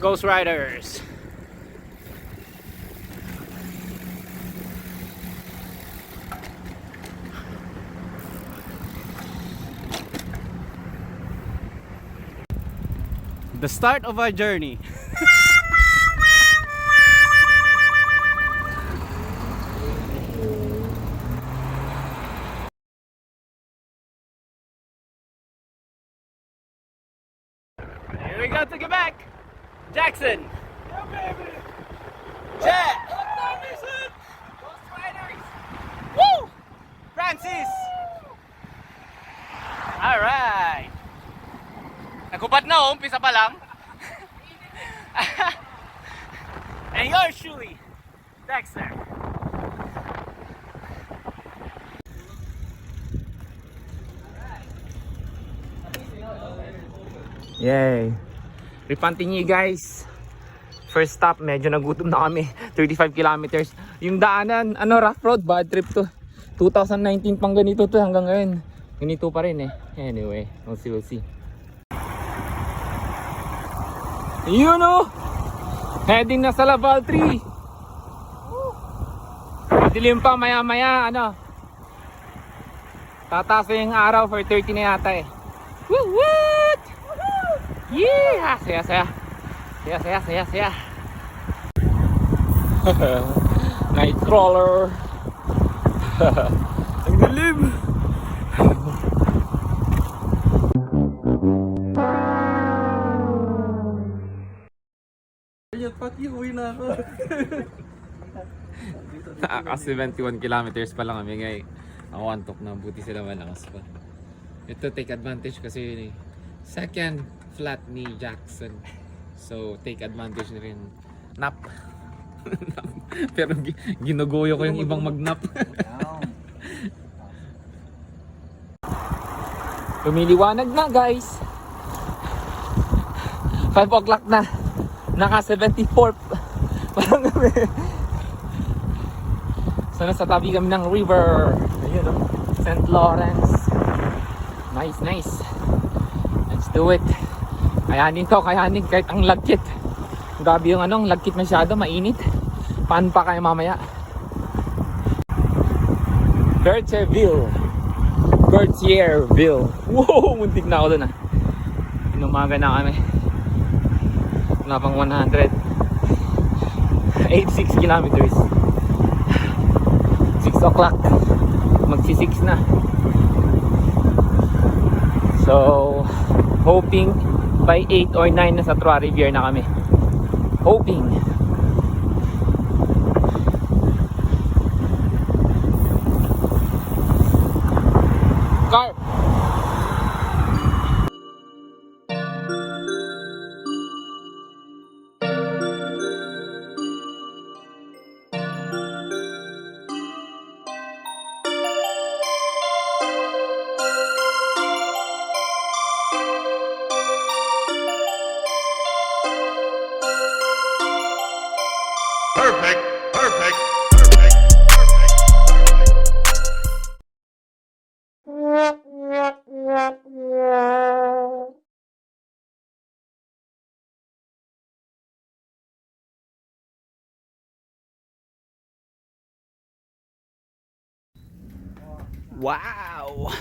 Ghost Riders. The start of our journey. Here we go to Quebec. Jackson. Yeah, baby. Jet. Ghost Riders. Woo! Francis. All right. Nagubad na oh, umpisa pa lang. And yours truly, Dexter. Yay! Repantingi guys. First stop, medyo nagutom na kami. 35 kilometers. Yung daanan, ano, rough road, bad trip to. 2019 pang ganito to hanggang ngayon. Ganito pa rin eh. Anyway, we'll see. You know, heading na sa Valcartier. Dilim pa maya ano. Tataas yung araw for 30 na yata eh. Woo! What? Yeah! Saya. Nightcrawler. Ang dilim. Pati uwi na ako. Kasi 71 kilometers pa lang kami ngay. Ako antok na, buti sila malakas pa. Ito take advantage kasi second flat ni Jackson. So take advantage na rin. Nap. Pero ginuguyo ko yung ibang magnap. Lumiliwanag na guys. 5 o'clock na. Naka 74 parang kami. So nasa tabi kami ng river. Ayun o, St. Lawrence. Nice. Let's do it. Kayanin kahit ang lagkit. Grabe yung anong lagkit masyado, mainit. Paan pa kayo mamaya? Berthierville. Wow, muntik na ako dun ah. Inumaga na kami. Wala pang 186 kilometers. 6 o'clock. Magsi-6 na. So, hoping by 8 or 9 na sa Trois-Rivières na kami. Hoping. Carp. Perfect. Wow.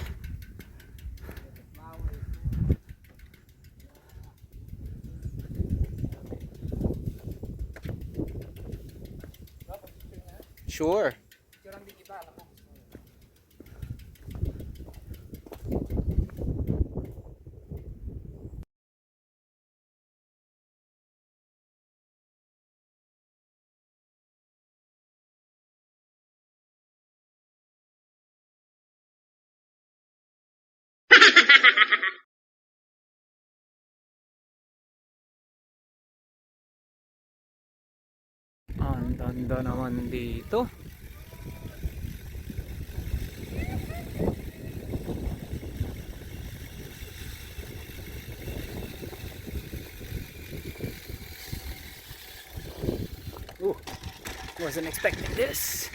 Sure. Ang ganda naman dito. Ooh, wasn't expecting this.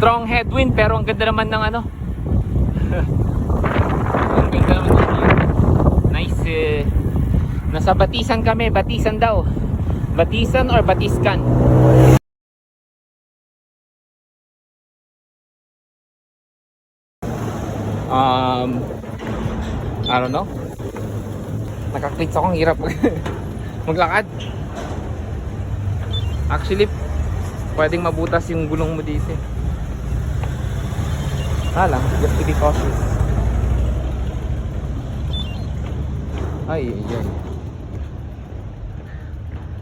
strong headwind pero ang ganda naman ng ano. Ang ganda naman ng view. Nice nasa Batisan kami, Batisan daw. Batisan or Batiscan? I don't know. Nakaklits ako, ang hirap maglakad. Actually, pwedeng mabutas yung gulong mo dito. Hala, you have to be cautious. Ay, ay, ay.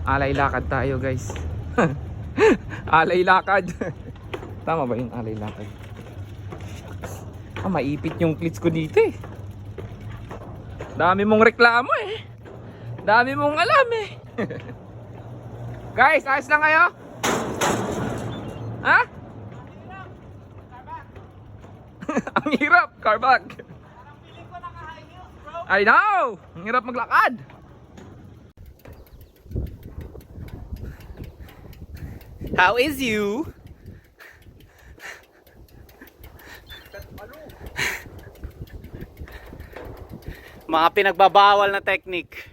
Alay lakad tayo, guys. Alay lakad. Tama ba yung alay lakad? Maipit yung clits ko dito eh. Dami mong reklamo eh. Dami mong alam eh. Guys, ayos lang kayo? Ha? Ang hirap, car back. I know! Ang hirap maglakad. How is you? Mga pinagbabawal na technique.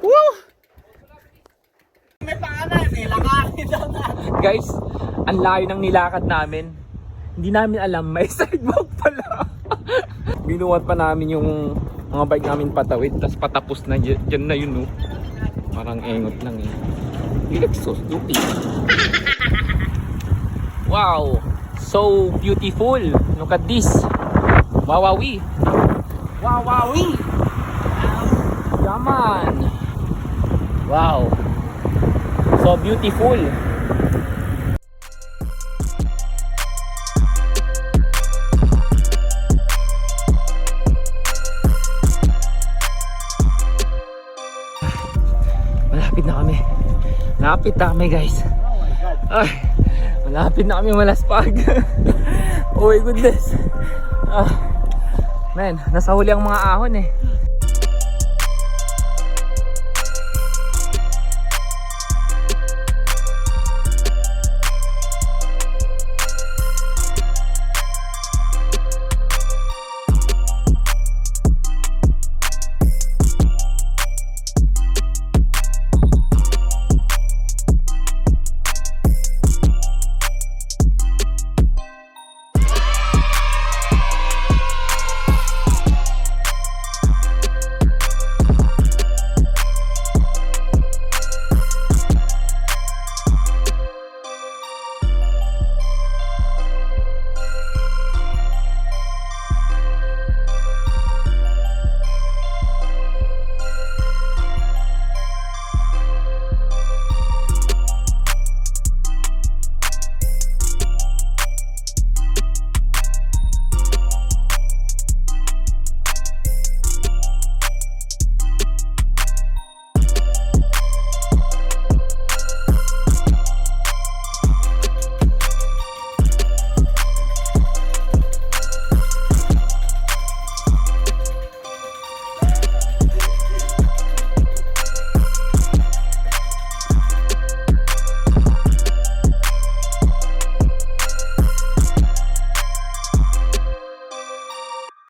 Woo! May paanan eh, lakarin daw na. Guys, ang layo ng nilakad namin. Hindi namin alam may sidewalk pala. Binuhat pa namin yung mga bike namin patawid, tapos patapos na dyan na yun, no. Parang engot lang eh. You look so stupid. Wow, so beautiful. Look at this. Wawawi. Wawawi. Yaman. Wow. So beautiful. Malapit na kami. Malapit na kami, guys. Ay, malapit na kami malaspag. Oh my goodness. Man, nasa huli ang mga ahon eh.